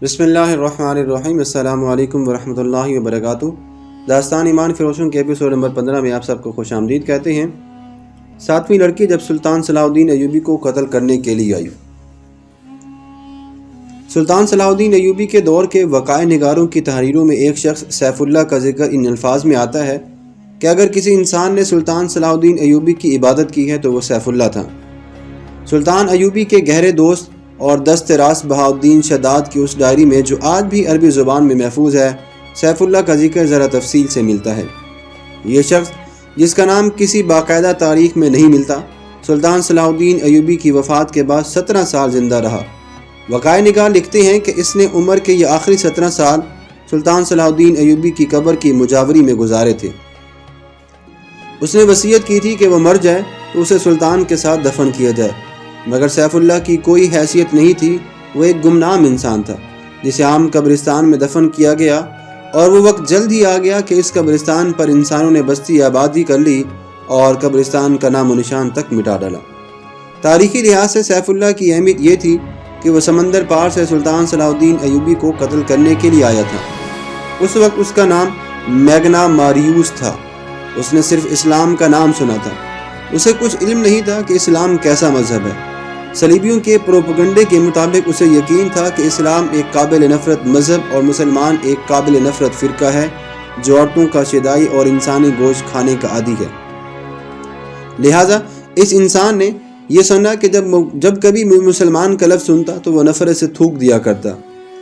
بسم اللہ الرحمن الرحیم۔ السلام علیکم ورحمۃ اللہ وبرکاتہ۔ داستان ایمان فروشوں کے ایپیسوڈ نمبر 15 میں آپ سب کو خوش آمدید کہتے ہیں۔ 7ویں لڑکی جب سلطان صلاح الدین ایوبی کو قتل کرنے کے لیے آئی۔ سلطان صلاح الدین ایوبی کے دور کے وقائع نگاروں کی تحریروں میں ایک شخص سیف اللہ کا ذکر ان الفاظ میں آتا ہے کہ اگر کسی انسان نے سلطان صلاح الدین ایوبی کی عبادت کی ہے تو وہ سیف اللہ تھا۔ سلطان ایوبی کے گہرے دوست اور دست راست بہاؤالدین شداد کی اس ڈائری میں جو آج بھی عربی زبان میں محفوظ ہے، سیف اللہ کا ذکر ذرا تفصیل سے ملتا ہے۔ یہ شخص جس کا نام کسی باقاعدہ تاریخ میں نہیں ملتا، سلطان صلاح الدین ایوبی کی وفات کے بعد 17 سال زندہ رہا۔ وقائع نگار لکھتے ہیں کہ اس نے عمر کے یہ آخری 17 سال سلطان صلاح الدین ایوبی کی قبر کی مجاوری میں گزارے تھے۔ اس نے وصیت کی تھی کہ وہ مر جائے تو اسے سلطان کے ساتھ دفن کیا جائے، مگر سیف اللہ کی کوئی حیثیت نہیں تھی۔ وہ ایک گمنام انسان تھا جسے عام قبرستان میں دفن کیا گیا، اور وہ وقت جلد ہی آ گیا کہ اس قبرستان پر انسانوں نے بستی آبادی کر لی اور قبرستان کا نام و نشان تک مٹا ڈالا۔ تاریخی لحاظ سے سیف اللہ کی اہمیت یہ تھی کہ وہ سمندر پار سے سلطان صلاح الدین ایوبی کو قتل کرنے کے لیے آیا تھا۔ اس وقت اس کا نام میگنا ماریوس تھا۔ اس نے صرف اسلام کا نام سنا تھا، اسے کچھ علم نہیں تھا کہ اسلام کیسا مذہب ہے۔ صلیبیوں کے پروپیگنڈے کے مطابق اسے یقین تھا کہ اسلام ایک قابل نفرت مذہب اور مسلمان ایک قابل نفرت فرقہ ہے جو عورتوں کا شیدائی اور انسانی گوشت کھانے کا عادی ہے۔ لہٰذا اس انسان نے یہ سنا کہ جب کبھی مسلمان کا لفظ سنتا تو وہ نفرت سے تھوک دیا کرتا۔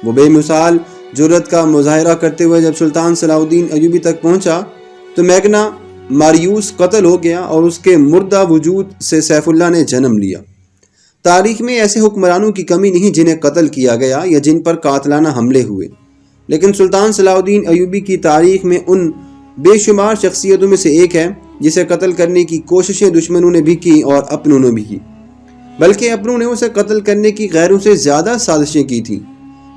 وہ بے مثال جرأت کا مظاہرہ کرتے ہوئے جب سلطان صلاح الدین ایوبی تک پہنچا تو میگنا ماریوس قتل ہو گیا اور اس کے مردہ وجود سے سیف اللہ نے جنم لیا۔ تاریخ میں ایسے حکمرانوں کی کمی نہیں جنہیں قتل کیا گیا یا جن پر قاتلانہ حملے ہوئے، لیکن سلطان صلاح الدین ایوبی کی تاریخ میں ان بے شمار شخصیتوں میں سے ایک ہے جسے قتل کرنے کی کوششیں دشمنوں نے بھی کی اور اپنوں نے بھی کی، بلکہ اپنوں نے اسے قتل کرنے کی غیروں سے زیادہ سازشیں کی تھیں۔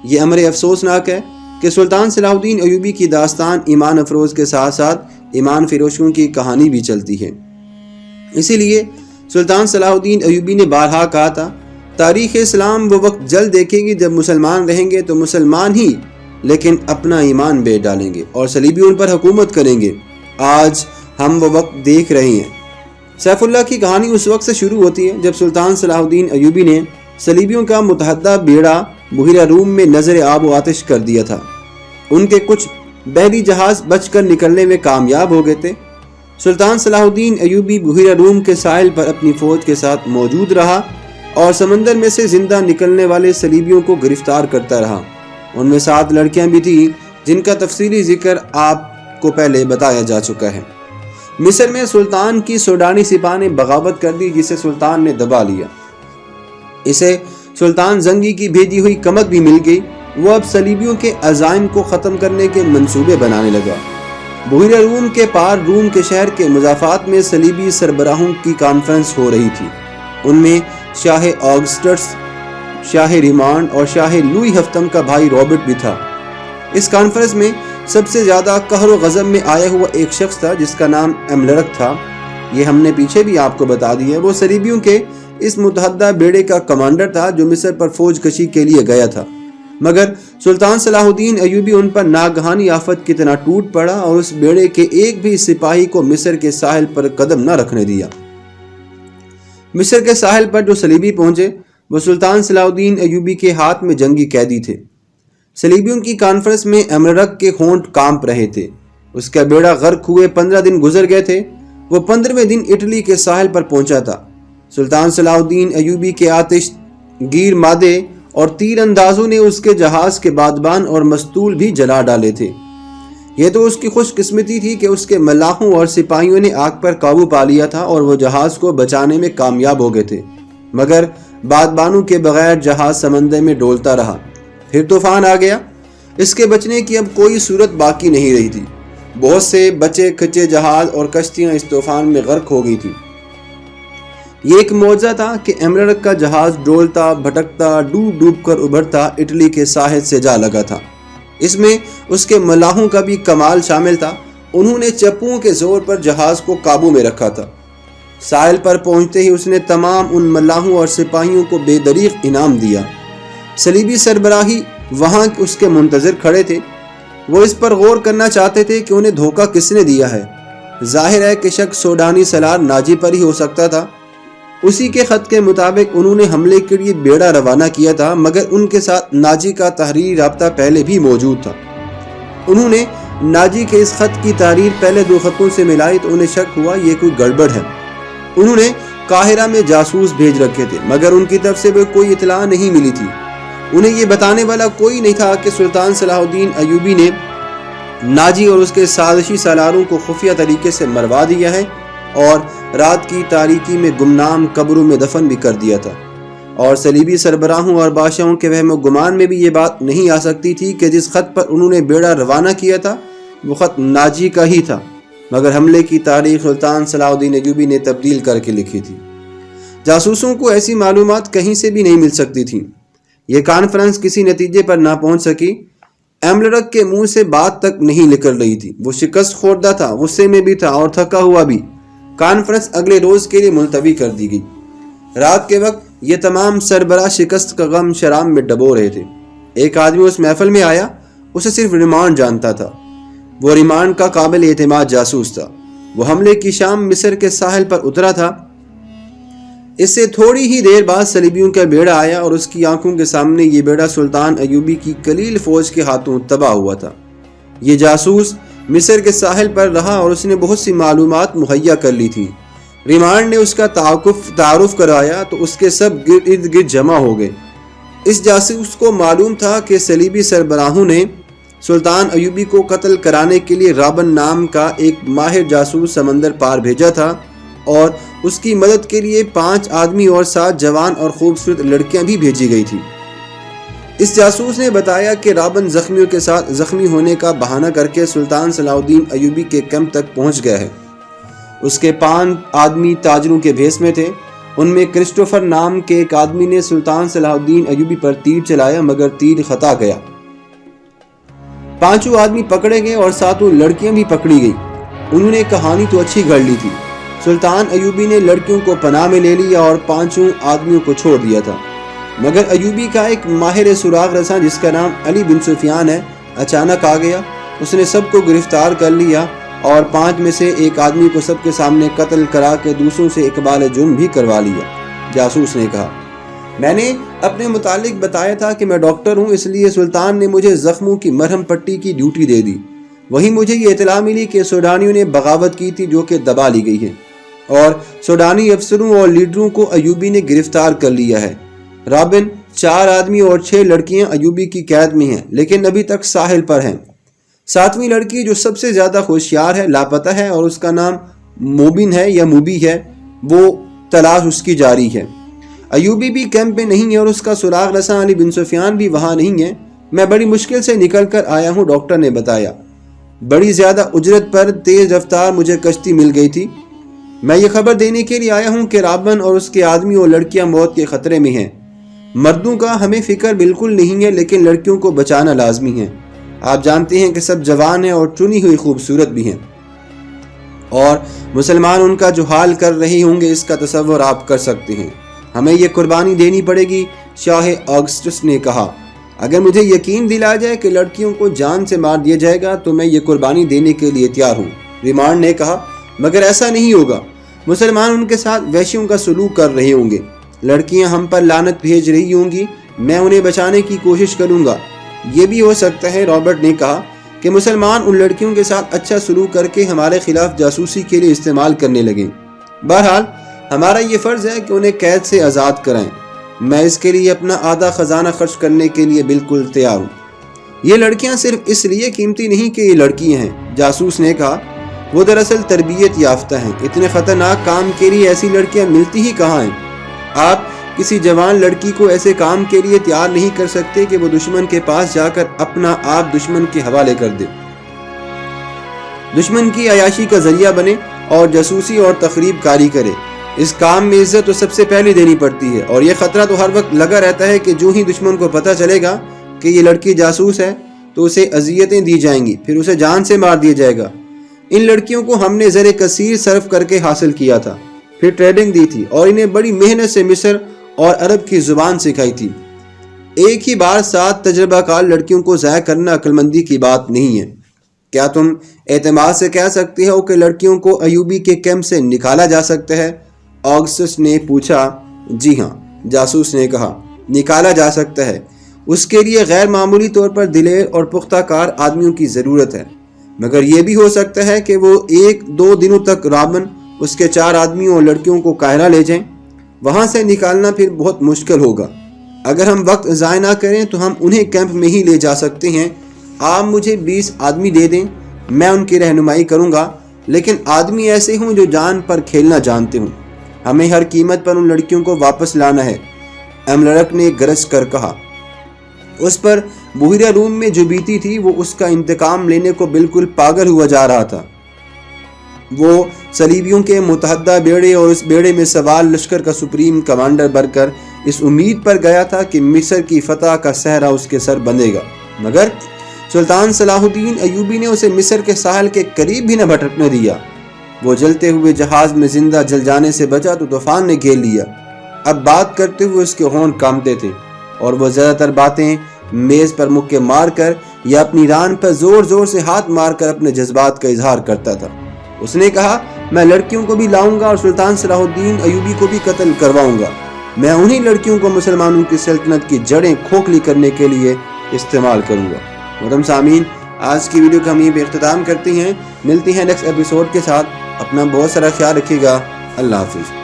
یہ امر افسوسناک ہے کہ سلطان صلاح الدین ایوبی کی داستان ایمان افروز کے ساتھ ساتھ ایمان فروشوں کی کہانی بھی چلتی ہے۔ اسی لیے سلطان صلاح الدین ایوبی نے بارہا کہا تھا، تاریخ اسلام وہ وقت جلد دیکھے گی جب مسلمان رہیں گے تو مسلمان ہی لیکن اپنا ایمان بیچ ڈالیں گے اور صلیبی ان پر حکومت کریں گے۔ آج ہم وہ وقت دیکھ رہے ہیں۔ سیف اللہ کی کہانی اس وقت سے شروع ہوتی ہے جب سلطان صلاح الدین ایوبی نے صلیبیوں کا متحدہ بیڑا بحیرہ روم میں نظر آب و آتش کر دیا تھا۔ ان کے کچھ بحری جہاز بچ کر نکلنے میں کامیاب ہو گئے تھے۔ سلطان صلاح الدین ایوبی بحیرہ روم کے ساحل پر اپنی فوج کے ساتھ موجود رہا اور سمندر میں سے زندہ نکلنے والے صلیبیوں کو گرفتار کرتا رہا۔ ان میں 7 لڑکیاں بھی تھیں جن کا تفصیلی ذکر آپ کو پہلے بتایا جا چکا ہے۔ مصر میں سلطان کی سوڈانی سپاہ نے بغاوت کر دی جسے سلطان نے دبا لیا۔ اسے سلطان زنگی کی بھیجی ہوئی کمک بھی مل گئی۔ وہ اب صلیبیوں کے عزائم کو ختم کرنے کے منصوبے بنانے لگا۔ بحیرہ روم کے پار روم کے شہر کے مضافات میں صلیبی سربراہوں کی کانفرنس ہو رہی تھی۔ ان میں شاہ آگسٹس، شاہ ریمانڈ اور شاہ لوئی ہفتم کا بھائی رابرٹ بھی تھا۔ اس کانفرنس میں سب سے زیادہ قہر و غضب میں آیا ہوا ایک شخص تھا جس کا نام ایملرک تھا۔ یہ ہم نے پیچھے بھی آپ کو بتا دی ہے۔ وہ صلیبیوں کے اس متحدہ بیڑے کا کمانڈر تھا جو مصر پر فوج کشی کے لیے گیا تھا، مگر سلطان صلاح الدین ایوبی ان پر ناگہانی آفت کی طرح ٹوٹ پڑا اور اس بیڑے کے ایک بھی سپاہی کو مصر کے ساحل پر قدم نہ رکھنے دیا۔ مصر کے ساحل پر جو صلیبی پہنچے وہ سلطان صلاح الدین ایوبی کے ہاتھ میں جنگی قیدی تھے۔ صلیبیوں کی کانفرنس میں ایملرک کے ہونٹ کانپ رہے تھے۔ اس کا بیڑا غرق ہوئے 15 دن گزر گئے تھے۔ وہ 15ویں دن اٹلی کے ساحل پر پہنچا تھا۔ سلطان صلاح الدین ایوبی کے آتش گیر مادے اور تیر اندازوں نے اس کے جہاز کے بادبان اور مستول بھی جلا ڈالے تھے۔ یہ تو اس کی خوش قسمتی تھی کہ اس کے ملاحوں اور سپاہیوں نے آگ پر قابو پا لیا تھا اور وہ جہاز کو بچانے میں کامیاب ہو گئے تھے، مگر بادبانوں کے بغیر جہاز سمندر میں ڈولتا رہا۔ پھر طوفان آ گیا۔ اس کے بچنے کی اب کوئی صورت باقی نہیں رہی تھی۔ بہت سے بچے کھچے جہاز اور کشتیاں اس طوفان میں غرق ہو گئی تھیں۔ یہ ایک معجزہ تھا کہ ایملرک کا جہاز ڈولتا بھٹکتا ڈوب ڈوب کر ابھرتا اٹلی کے ساحل سے جا لگا تھا۔ اس میں اس کے ملاحوں کا بھی کمال شامل تھا۔ انہوں نے چپوؤں کے زور پر جہاز کو قابو میں رکھا تھا۔ ساحل پر پہنچتے ہی اس نے تمام ان ملاحوں اور سپاہیوں کو بے دریغ انعام دیا۔ صلیبی سربراہی وہاں اس کے منتظر کھڑے تھے۔ وہ اس پر غور کرنا چاہتے تھے کہ انہیں دھوکہ کس نے دیا ہے۔ ظاہر ہے کہ شک سوڈانی سالار ناجی پر ہی ہو سکتا تھا۔ اسی کے خط کے مطابق انہوں نے حملے کے لیے بیڑا روانہ کیا تھا، مگر ان کے ساتھ ناجی کا تحریری رابطہ پہلے بھی موجود تھا۔ انہوں نے ناجی کے اس خط کی تحریر پہلے 2 خطوں سے ملائی تو انہیں شک ہوا یہ کوئی گڑبڑ ہے۔ انہوں نے قاہرہ میں جاسوس بھیج رکھے تھے، مگر ان کی طرف سے کوئی اطلاع نہیں ملی تھی۔ انہیں یہ بتانے والا کوئی نہیں تھا کہ سلطان صلاح الدین ایوبی نے ناجی اور اس کے سازشی سالاروں کو خفیہ طریقے سے مروا دیا ہے اور رات کی تاریکی میں گمنام قبروں میں دفن بھی کر دیا تھا۔ اور صلیبی سربراہوں اور بادشاہوں کے وہم و گمان میں بھی یہ بات نہیں آ سکتی تھی کہ جس خط پر انہوں نے بیڑا روانہ کیا تھا وہ خط ناجی کا ہی تھا، مگر حملے کی تاریخ سلطان صلاح الدین ایوبی نے تبدیل کر کے لکھی تھی۔ جاسوسوں کو ایسی معلومات کہیں سے بھی نہیں مل سکتی تھیں۔ یہ کانفرنس کسی نتیجے پر نہ پہنچ سکی۔ ایملرک کے منہ سے بات تک نہیں نکل رہی تھی۔ وہ شکست خوردہ تھا، غصے میں بھی تھا اور تھکا ہوا بھی۔ کانفرنس اگلے روز کے لیے ملتوی کر دی گئی۔ رات کے وقت یہ تمام سربراہ شکست کا غم شراب میں ڈبو رہے تھے۔ ایک آدمی اس محفل میں آیا، اسے صرف ریمانڈ جانتا تھا۔ وہ ریمانڈ کا قابل اعتماد جاسوس تھا۔ وہ حملے کی شام مصر کے ساحل پر اترا تھا۔ اس سے تھوڑی ہی دیر بعد صلیبیوں کا بیڑا آیا اور اس کی آنکھوں کے سامنے یہ بیڑا سلطان ایوبی کی قلیل فوج کے ہاتھوں تباہ ہوا تھا۔ یہ جاسوس مصر کے ساحل پر رہا اور اس نے بہت سی معلومات مہیا کر لی تھی۔ ریمانڈ نے اس کا تعارف کرایا تو اس کے سب ارد گرد جمع ہو گئے۔ اس جاسوس کو معلوم تھا کہ صلیبی سربراہوں نے سلطان ایوبی کو قتل کرانے کے لیے رابن نام کا ایک ماہر جاسوس سمندر پار بھیجا تھا اور اس کی مدد کے لیے 5 آدمی اور 7 جوان اور خوبصورت لڑکیاں بھی بھیجی گئی تھی۔ اس جاسوس نے بتایا کہ رابن زخمیوں کے ساتھ زخمی ہونے کا بہانہ کر کے سلطان صلاح الدین ایوبی کے کیمپ تک پہنچ گیا ہے۔ اس کے 5 آدمی تاجروں کے بھیس میں تھے۔ ان میں کرسٹوفر نام کے ایک آدمی نے سلطان صلاح الدین ایوبی پر تیر چلایا، مگر تیر خطا گیا۔ 5 آدمی پکڑے گئے اور 7 لڑکیاں بھی پکڑی گئی۔ انہوں نے کہانی تو اچھی گھڑ لی تھی۔ سلطان ایوبی نے لڑکیوں کو پناہ میں لے لیا اور 5 آدمیوں کو چھوڑ دیا تھا، مگر ایوبی کا ایک ماہر سراغ رساں جس کا نام علی بن سفیان ہے اچانک آ گیا۔ اس نے سب کو گرفتار کر لیا اور 5 میں سے ایک آدمی کو سب کے سامنے قتل کرا کے دوسروں سے اقبال جرم بھی کروا لیا۔ جاسوس نے کہا، میں نے اپنے متعلق بتایا تھا کہ میں ڈاکٹر ہوں، اس لیے سلطان نے مجھے زخموں کی مرہم پٹی کی ڈیوٹی دے دی۔ وہیں مجھے یہ اطلاع ملی کہ سوڈانیوں نے بغاوت کی تھی جو کہ دبا لی گئی ہے اور سوڈانی افسروں اور لیڈروں کو ایوبی نے گرفتار کر لیا ہے۔ رابن 4 آدمی اور 6 لڑکیاں ایوبی کی قید میں ہیں، لیکن ابھی تک ساحل پر ہیں۔ 7ویں لڑکی جو سب سے زیادہ ہوشیار ہے لاپتہ ہے اور اس کا نام موبن ہے یا موبی ہے، وہ تلاش اس کی جاری ہے۔ ایوبی بھی کیمپ میں نہیں ہے اور اس کا سراغ رساں علی بن سفیان بھی وہاں نہیں ہے۔ میں بڑی مشکل سے نکل کر آیا ہوں، ڈاکٹر نے بتایا۔ بڑی زیادہ اجرت پر تیز رفتار مجھے کشتی مل گئی تھی۔ میں یہ خبر دینے کے لیے آیا ہوں کہ رابن اور اس کے آدمی اور لڑکیاں موت کے خطرے میں ہیں۔ مردوں کا ہمیں فکر بالکل نہیں ہے، لیکن لڑکیوں کو بچانا لازمی ہے۔ آپ جانتے ہیں کہ سب جوان ہیں اور چنی ہوئی خوبصورت بھی ہیں، اور مسلمان ان کا جو حال کر رہے ہوں گے اس کا تصور آپ کر سکتے ہیں۔ ہمیں یہ قربانی دینی پڑے گی، شاہ آگسٹس نے کہا۔ اگر مجھے یقین دلا جائے کہ لڑکیوں کو جان سے مار دیا جائے گا تو میں یہ قربانی دینے کے لیے تیار ہوں، ریمانڈ نے کہا، مگر ایسا نہیں ہوگا۔ مسلمان ان کے ساتھ وحشیوں کا سلوک کر رہے ہوں گے، لڑکیاں ہم پر لعنت بھیج رہی ہوں گی، میں انہیں بچانے کی کوشش کروں گا۔ یہ بھی ہو سکتا ہے، رابرٹ نے کہا، کہ مسلمان ان لڑکیوں کے ساتھ اچھا سلوک کر کے ہمارے خلاف جاسوسی کے لیے استعمال کرنے لگیں۔ بہرحال ہمارا یہ فرض ہے کہ انہیں قید سے آزاد کرائیں۔ میں اس کے لیے اپنا آدھا خزانہ خرچ کرنے کے لیے بالکل تیار ہوں۔ یہ لڑکیاں صرف اس لیے قیمتی نہیں کہ یہ لڑکیاں ہیں، جاسوس نے کہا، وہ دراصل تربیت یافتہ ہیں۔ اتنے خطرناک کام کے لیے ایسی لڑکیاں ملتی ہی کہاں ہیں؟ آپ کسی جوان لڑکی کو ایسے کام کے لیے تیار نہیں کر سکتے کہ وہ دشمن کے پاس جا کر اپنا آپ دشمن کے حوالے کر دے، دشمن کی عیاشی کا ذریعہ بنے اور جاسوسی اور تخریب کاری کرے۔ اس کام میں عزت تو سب سے پہلے دینی پڑتی ہے، اور یہ خطرہ تو ہر وقت لگا رہتا ہے کہ جو ہی دشمن کو پتہ چلے گا کہ یہ لڑکی جاسوس ہے تو اسے اذیتیں دی جائیں گی، پھر اسے جان سے مار دیا جائے گا۔ ان لڑکیوں کو ہم نے زر کثیر صرف کر کے حاصل کیا تھا، پھر ٹریڈنگ دی تھی اور انہیں بڑی محنت سے مصر اور عرب کی زبان سکھائی تھی۔ ایک ہی بار 7 تجربہ کار لڑکیوں کو ضائع کرنا عقلمندی کی بات نہیں ہے۔ کیا تم اعتماد سے کہہ سکتے ہو کہ لڑکیوں کو ایوبی کے کیمپ سے نکالا جا سکتا ہے؟ آگسٹس نے پوچھا۔ جی ہاں، جاسوس نے کہا، نکالا جا سکتا ہے۔ اس کے لیے غیر معمولی طور پر دلیر اور پختہ کار آدمیوں کی ضرورت ہے، مگر یہ بھی ہو سکتا ہے کہ وہ 1-2 دنوں تک رابن، اس کے 4 آدمیوں اور لڑکیوں کو قاہرہ لے جائیں۔ وہاں سے نکالنا پھر بہت مشکل ہوگا۔ اگر ہم وقت ضائع نہ کریں تو ہم انہیں کیمپ میں ہی لے جا سکتے ہیں۔ آپ مجھے 20 آدمی دے دیں، میں ان کی رہنمائی کروں گا، لیکن آدمی ایسے ہوں جو جان پر کھیلنا جانتے ہوں۔ ہمیں ہر قیمت پر ان لڑکیوں کو واپس لانا ہے، ایملرک نے گرج کر کہا۔ اس پر بحیرہ روم میں جو بیتی تھی وہ اس کا انتقام لینے کو بالکل پاگل ہوا جا رہا تھا۔ وہ صلیبیوں کے متحدہ بیڑے اور اس بیڑے میں سوار لشکر کا سپریم کمانڈر بن کر اس امید پر گیا تھا کہ مصر کی فتح کا صحرا اس کے سر بندھے گا، مگر سلطان صلاح الدین ایوبی نے اسے مصر کے ساحل کے قریب بھی نہ بھٹکنے دیا۔ وہ جلتے ہوئے جہاز میں زندہ جل جانے سے بچا تو طوفان نے گھیر لیا۔ اب بات کرتے ہوئے اس کے ہونٹ کانپتے تھے اور وہ زیادہ تر باتیں میز پر مکے مار کر یا اپنی ران پر زور زور سے ہاتھ مار کر اپنے جذبات کا اظہار کرتا تھا۔ اس نے کہا، میں لڑکیوں کو بھی لاؤں گا اور سلطان صلاح الدین ایوبی کو بھی قتل کرواؤں گا۔ میں انہی لڑکیوں کو مسلمانوں کی سلطنت کی جڑیں کھوکھلی کرنے کے لیے استعمال کروں گا۔ محترم سامعین، آج کی ویڈیو کا ہم یہ بھی اختتام کرتے ہیں۔ ملتی ہیں نیکسٹ ایپیسوڈ کے ساتھ۔ اپنا بہت سارا خیال رکھیے گا۔ اللہ حافظ۔